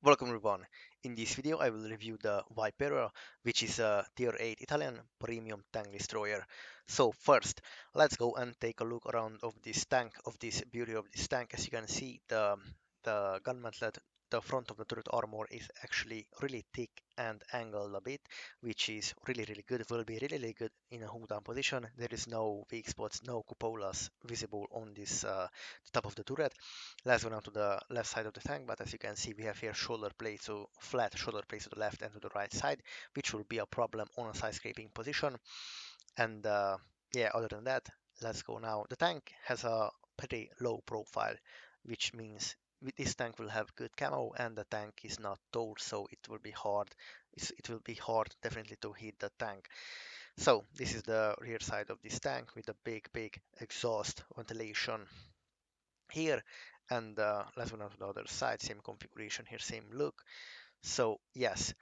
Welcome everyone. In this video I will review the Vipera, which is a tier 8 Italian premium tank destroyer. So first let's go and take a look around of this tank, of this beauty of this tank. As you can see, the gun mantlet, the front of the turret armor is actually really thick and angled a bit, which is really good. It will be really good in a hold down position. There is no weak spots, no cupolas visible on this top of the turret. Let's go now to the left side of the tank, but as you can see we have here shoulder plates, so flat shoulder plates to the left and to the right side, which will be a problem on a side scraping position. And yeah, other than that, let's go now. The tank has a pretty low profile, which means this tank will have good camo, and the tank is not tall, so it will be hard. It will be hard definitely to hit the tank. So this is the rear side of this tank with a big exhaust ventilation here. And let's go now to the other side, same configuration here, same look. So yes,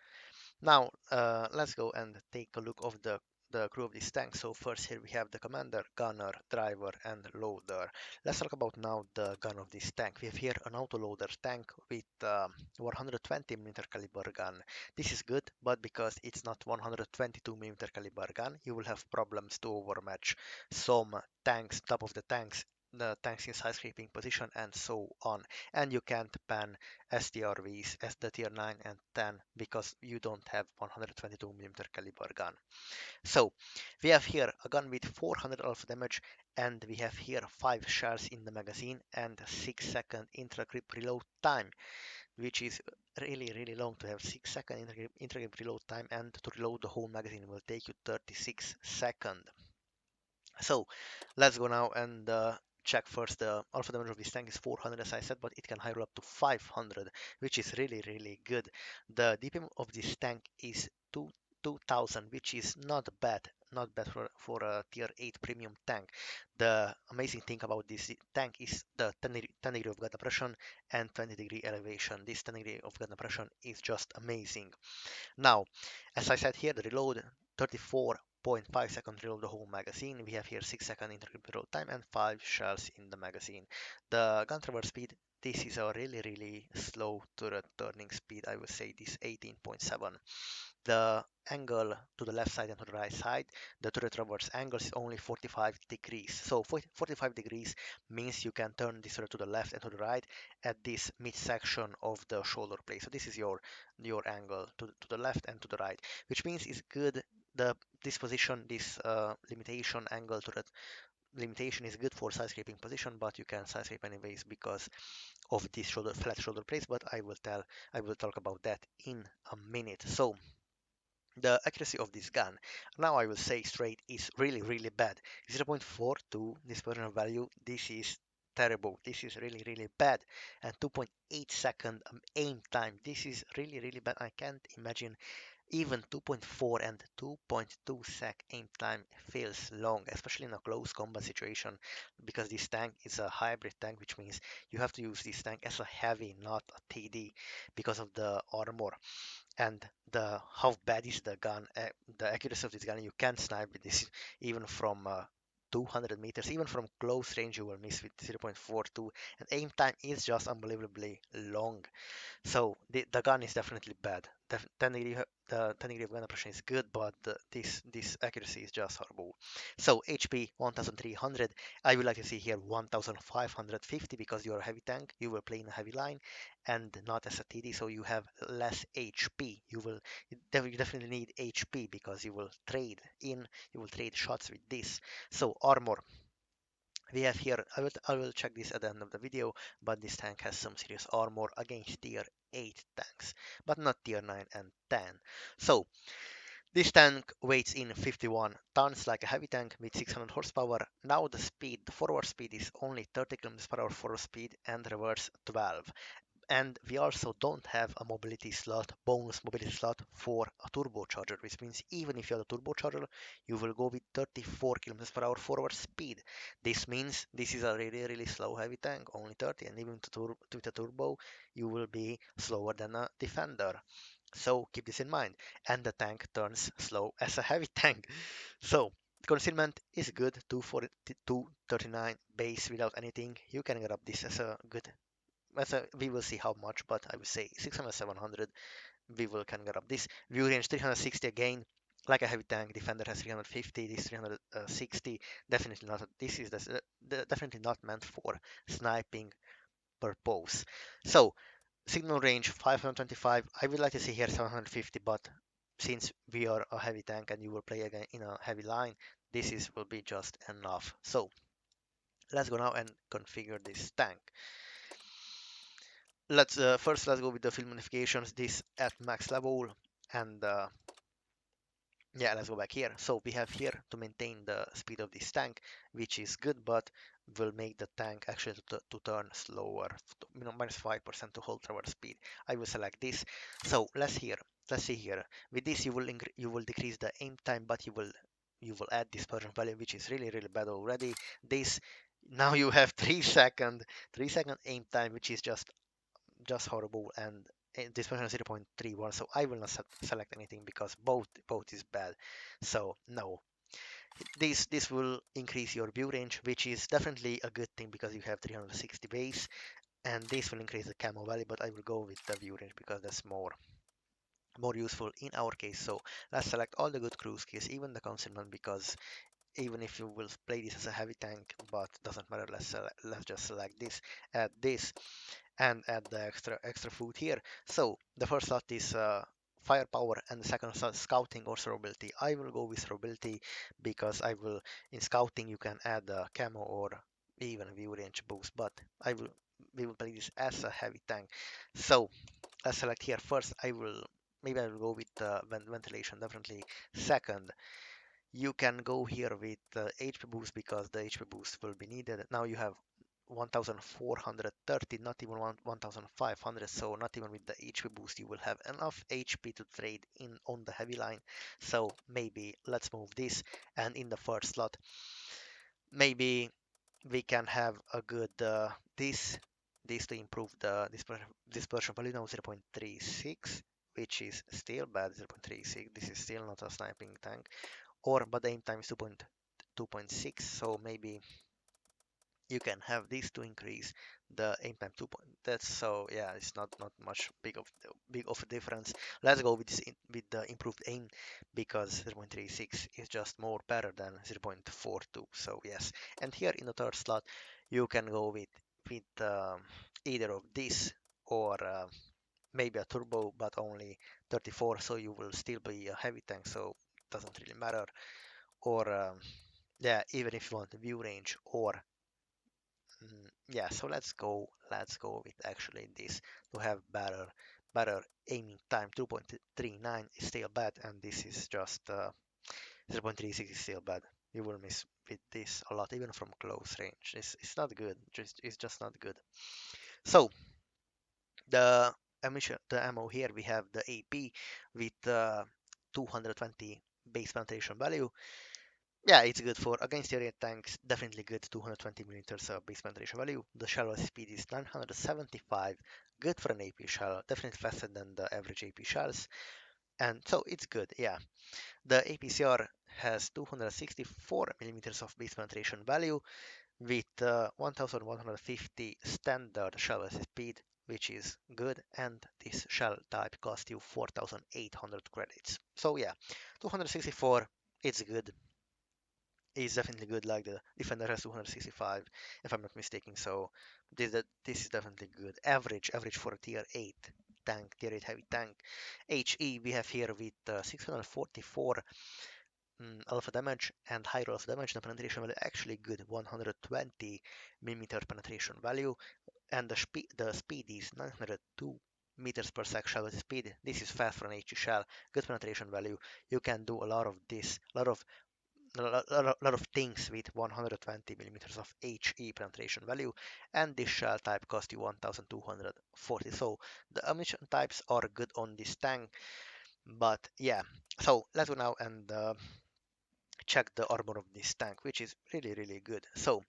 now let's go and take a look of the crew of this tank. So first here we have the commander, gunner, driver and loader. Let's talk about now the gun of this tank. We have here an autoloader tank with 120mm caliber gun. This is good, but because it's not 122mm caliber gun, you will have problems to overmatch some tanks, top of the tanks, the tanks in side scraping position and so on. And you can't ban STRVs as the tier 9 and 10 because you don't have 122mm caliber gun. So we have here a gun with 400 alpha damage, and we have here 5 shells in the magazine and 6-second intra-grip reload time, which is really long to have 6-second intra-grip reload time, and to reload the whole magazine will take you 36 seconds. So let's go now and check first. The alpha damage of this tank is 400 as I said, but it can high roll up to 500, which is really good. The DPM of this tank is 2000, which is not bad. Not bad for a tier 8 premium tank. The amazing thing about this tank is the 10 degree of gun depression and 20 degree elevation. This 10 degree of gun depression is just amazing. Now, as I said here, the reload 34.5 seconds reload the whole magazine. We have here 6-second intergrip reload time and 5 shells in the magazine. The gun traverse speed, this is a really slow turret turning speed. I would say this 18.7. The angle to the left side and to the right side, the turret traverse angle is only 45 degrees. So 45 degrees means you can turn this turret to the left and to the right at this midsection of the shoulder plate. So this is your angle to the left and to the right, which means it's good. This position, this limitation angle turret limitation is good for side scraping position, but you can side scrape anyways because of this flat shoulder plates. But I will talk about that in a minute. So the accuracy of this gun, now I will say straight, is really bad. 0.42 dispersion value, this is terrible. This is really bad. And 2.8 second aim time, this is really bad. I can't imagine even 2.4 and 2.2 sec aim time feels long, especially in a close combat situation, because this tank is a hybrid tank, which means you have to use this tank as a heavy, not a TD, because of the armor and the how bad is the gun, the accuracy of this gun. You can't snipe with this even from 200 meters, even from close range you will miss with 0.42, and aim time is just unbelievably long. So the gun is definitely bad. 10 degree, the 10 degree of gun depression is good, but this accuracy is just horrible. So HP 1300. I would like to see here 1550 because you're a heavy tank. You will play in a heavy line and not as a TD, so you have less HP. You definitely need HP because you will trade shots with this. So armor, we have here, I will check this at the end of the video, but this tank has some serious armor against tier 8 tanks, but not tier 9 and 10. So this tank weighs in 51 tons like a heavy tank with 600 horsepower. Now the forward speed is only 30 km per hour forward speed and reverse 12. And we also don't have a bonus mobility slot for a turbocharger, which means even if you have a turbocharger, you will go with 34 kilometers per hour forward speed. This means this is a really slow heavy tank, only 30, and even with a turbo, you will be slower than a defender. So keep this in mind. And the tank turns slow as a heavy tank. So concealment is good, 239 base without anything. You can grab this as a good we will see how much, but I would say 600, 700, we will can grab this. View range 360 again, like a heavy tank. Defender has 350, this 360. Definitely not. This is definitely not meant for sniping purpose. So signal range 525. I would like to see here 750, but since we are a heavy tank and you will play again in a heavy line, this is will be just enough. So let's go now and configure this tank. Let's go with the field modifications. This at max level, and yeah, let's go back here. So we have here to maintain the speed of this tank, which is good, but will make the tank actually to turn slower, minus 5% to hold tower speed. I will select this. So let's see here. With this, you will decrease the aim time, but you will add dispersion value, which is really bad already. This now you have 3 second aim time, which is just horrible, and this version is 0.31, so I will not select anything because both is bad. So no, this will increase your view range, which is definitely a good thing because you have 360 base, and this will increase the camo value, but I will go with the view range because that's more useful in our case. So let's select all the good cruise keys, even the concealment, because even if you will play this as a heavy tank, but doesn't matter, let's just select this, add this, and add the extra food here. So the first slot is firepower, and the second slot scouting or survivability. I will go with survivability because I will in scouting you can add a camo or even a view range boost, but we will play this as a heavy tank. So let's select here first. Maybe I will go with ventilation definitely. Second, you can go here with HP boost because the HP boost will be needed. Now you have 1430, not even 1500, so not even with the HP boost you will have enough HP to trade in on the heavy line. So maybe let's move this, and in the first slot maybe we can have a good this to improve the dispersion value now 0.36, which is still bad. 0.36, this is still not a sniping tank, or but the aim time is 2.6, so maybe you can have these to increase the aim time 2 point. That's so yeah, it's not much big of a difference. Let's go with with the improved aim because 0.36 is just more better than 0.42. So yes, and here in the third slot you can go with either of this or maybe a turbo, but only 34, so you will still be a heavy tank, so it doesn't really matter. Or yeah, even if you want the view range, or yeah, so let's go with actually this to have better aiming time. 2.39 is still bad, and this is just 0.36 is still bad. You will miss with this a lot, even from close range. It's not good. It's just not good. So the the ammo here, we have the AP with 220 base penetration value. Yeah, it's good for against area tanks. Definitely good. 220 millimeters base penetration value. The shell speed is 975. Good for an AP shell. Definitely faster than the average AP shells, and so it's good. Yeah, the APCR has 264 millimeters of base penetration value with 1150 standard shell speed, which is good. And this shell type costs you 4,800 credits. So yeah, 264. It's good, is definitely good. Like the defender has 265, if I'm not mistaken. So this is definitely good. Average for a tier 8 tank, tier 8 heavy tank. HE we have here with 644 alpha damage and higher alpha damage. The penetration value actually good, 120 millimeter penetration value, and the speed is 902 meters per sec shell speed. This is fast for an HE shell. Good penetration value. You can do a lot of this, a lot of things with 120 millimeters of HE penetration value, and this shell type cost you 1240. So the ammunition types are good on this tank, but yeah. So let's go now and check the armor of this tank, which is really good. So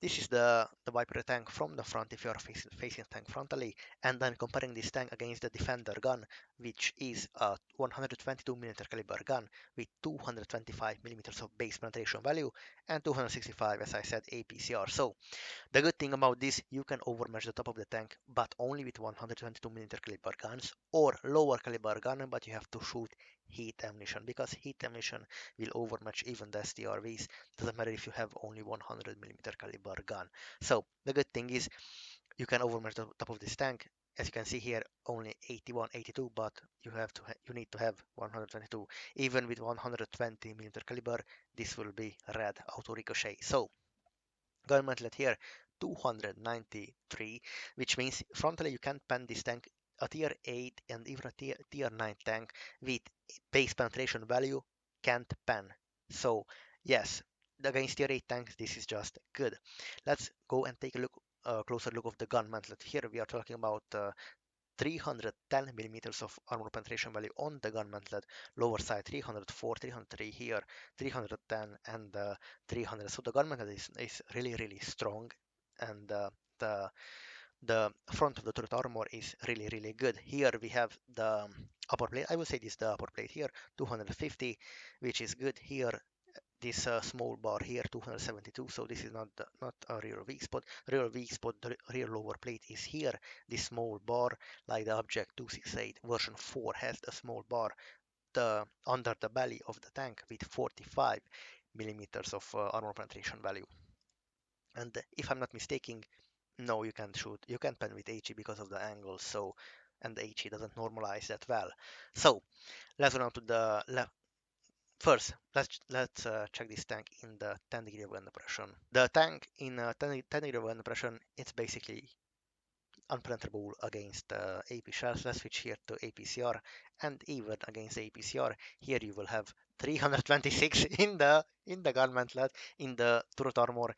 this is the Vipera tank from the front if you are facing tank frontally, and then comparing this tank against the Defender gun, which is a 122mm caliber gun with 225mm of base penetration value and 265, as I said, APCR. So the good thing about this, you can overmatch the top of the tank, but only with 122mm caliber guns, or lower caliber gun, but you have to shoot heat ammunition, because heat ammunition will overmatch even the STRVs. Doesn't matter if you have only 100mm caliber gun. So the good thing is you can overmatch the top of this tank. As you can see here, only 81, 82, but you need to have 122. Even with 120mm caliber, this will be red auto ricochet. So gun mantlet here 293, which means frontally you can't pen this tank a tier 8 and even a tier 9 tank with base penetration value can't pen. So yes, against tier 8 tanks this is just good. Let's go and take a look, closer look of the gun mantlet. Here we are talking about 310 millimeters of armor penetration value on the gun mantlet, lower side 304, 303 here, 310 and 300. So the gun mantlet is really strong, and the the front of the turret armor is really good. Here we have the upper plate. I will say this is the upper plate here, 250, which is good. Here this small bar here 272, so this is not a real weak spot. Real weak spot, the real lower plate is here, this small bar, like the object 268 version 4 has a small bar under the belly of the tank with 45 millimeters of armor penetration value. And if I'm not mistaken, no, you can't shoot, you can't pen with HE because of the angle, so, and the HE doesn't normalize that well. So let's go on to the left. First, let's check this tank in the 10 degree of wind depression. The tank in 10 degree of wind depression, it's basically unpenetrable against AP shells. Let's switch here to APCR, and even against APCR, here you will have 326 in the gun mantlet, in the turret armor,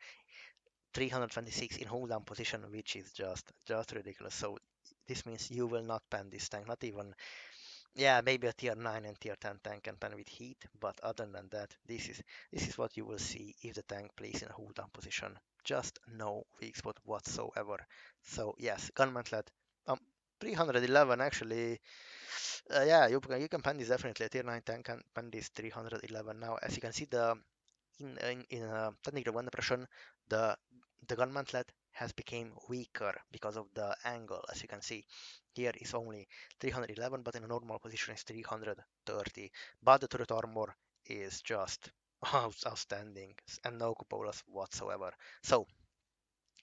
326 in hold down position, which is just ridiculous. So this means you will not pen this tank, not even, yeah, maybe a tier 9 and tier 10 tank can pen with heat, but other than that, this is what you will see if the tank plays in a hold down position. Just no weak spot whatsoever. So yes, gun mantlet, 311 actually. Yeah, you can pen this definitely. A tier 9 tank can pen this 311. Now, as you can see, the in technical one depression, the the gun mantlet has become weaker because of the angle. As you can see, here is only 311, but in a normal position is 330. But the turret armor is just outstanding and no cupolas whatsoever. So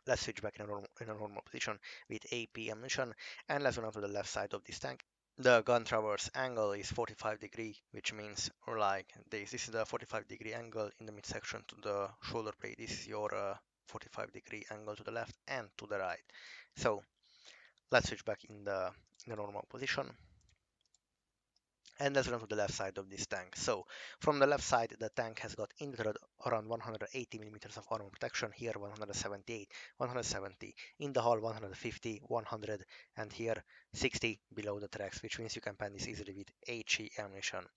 let's switch back in a normal position with AP ammunition, and let's go on to the left side of this tank. The gun traverse angle is 45-degree, which means like this. This is the 45-degree angle in the midsection to the shoulder blade. This is your 45-degree angle to the left and to the right. So let's switch back in the normal position. And let's run to the left side of this tank. So from the left side, the tank has got in the around 180 millimeters of armor protection. Here 178, 170. In the hull 150, 100, and here 60 below the tracks, which means you can pen this easily with HE ammunition.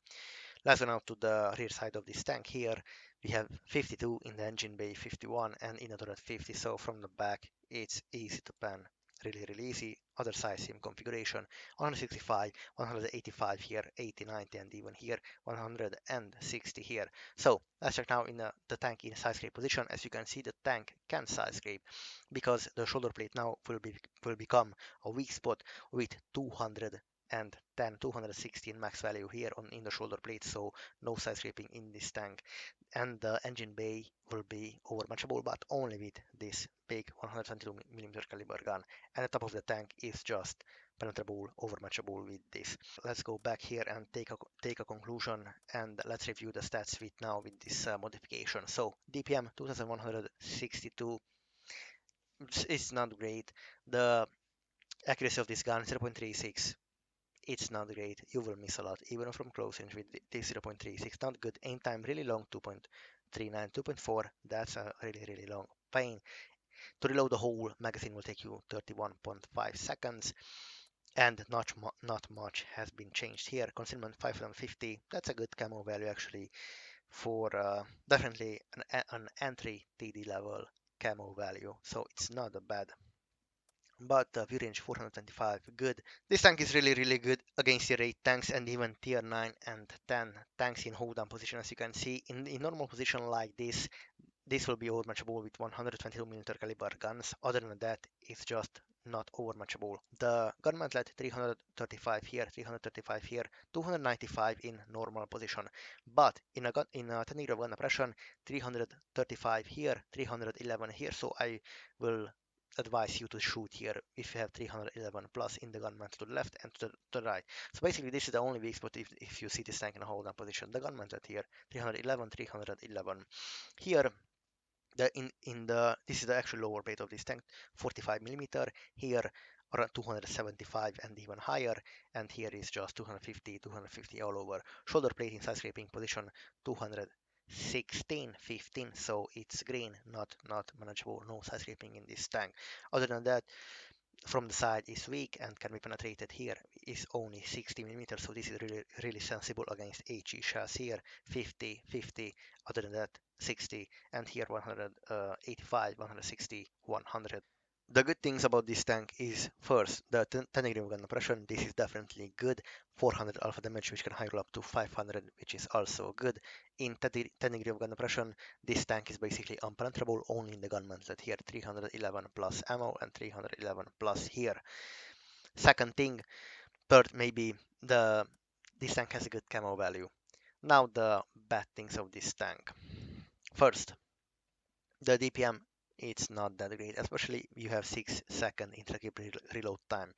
Let's go now to the rear side of this tank. Here we have 52 in the engine bay, 51, and in the turret 50. So from the back, it's easy to pen. Really easy. Other side, same configuration. 165, 185 here, 80, 90, and even here 160 here. So let's check now in the tank in side scrape position. As you can see, the tank can side scrape because the shoulder plate now will become a weak spot with 210, 216 max value here in the shoulder plate, so no side scraping in this tank. And the engine bay will be overmatchable, but only with this big 122mm caliber gun. And the top of the tank is just penetrable, overmatchable with this. Let's go back here and take a conclusion, and let's review the stats with now with this modification. So DPM 2162, it's not great. The accuracy of this gun 0.36, it's not great. You will miss a lot, even from close range with this 0.36. Not good. Aim time really long, 2.39, 2.4. That's a really long pain. To reload the whole magazine will take you 31.5 seconds, and not much has been changed here. Concealment 550. That's a good camo value actually for definitely an entry TD level camo value, so it's not a bad. But view range 425, good. This tank is really good against tier 8 tanks and even tier 9 and 10 tanks in hold down position. As you can see, in normal position like this will be overmatchable with 122mm caliber guns. Other than that, it's just not overmatchable. The gun mantlet 335 here, 335 here, 295 in normal position. But in a 10 degree of gun oppression, 335 here, 311 here. So I will advise you to shoot here if you have 311 plus in the gun mantle to the left and to the right. So basically this is the only weak spot if you see this tank in a hold down position. The gun mantlet here, 311, 311. Here this is the actual lower weight of this tank, 45mm. Here around 275 and even higher, and here is just 250 all over. Shoulder plate in side scraping position 216, 15, so it's green, not manageable, no side scraping in this tank. Other than that, from the side is weak and can be penetrated. Here is only 60mm, so this is really sensible against HE shells. Here 50, 50, other than that 60, and here 185, 160, 100. The good things about this tank is first the 10 degree of gun oppression. This is definitely good. 400 alpha damage, which can high roll up to 500, which is also good. In 10 degree of gun oppression, this tank is basically unpenetrable only in the gun mantlet. Here 311 plus ammo and 311 plus here. Second thing, third maybe this tank has a good camo value. Now the bad things of this tank. First, the DPM, it's not that great, especially you have 6-second intra-clip reload time.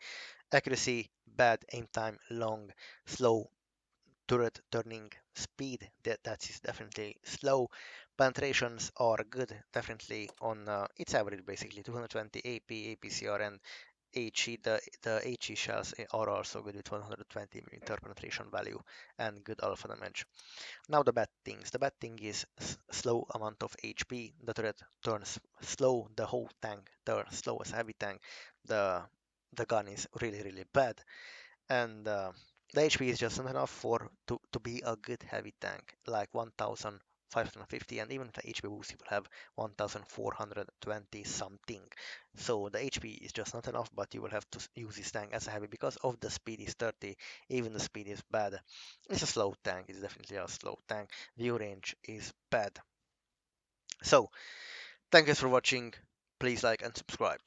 Accuracy bad, aim time long, slow, turret turning speed that is definitely slow. Penetrations are good, definitely on its average, basically 220 AP, APCR, and HE. The HE shells are also good with 120mm penetration value and good alpha damage. Now the bad things. The bad thing is slow amount of HP. The turret turns slow. The whole tank turns slow as a heavy tank. The the gun is really bad, and the HP is just not enough to be a good heavy tank, like 1550, and even with the HP boost you will have 1420 something. So the HP is just not enough, but you will have to use this tank as a heavy because of the speed is 30. Even the speed is bad. It's a slow tank. It's definitely a slow tank. View range is bad. So thank you for watching. Please like and subscribe.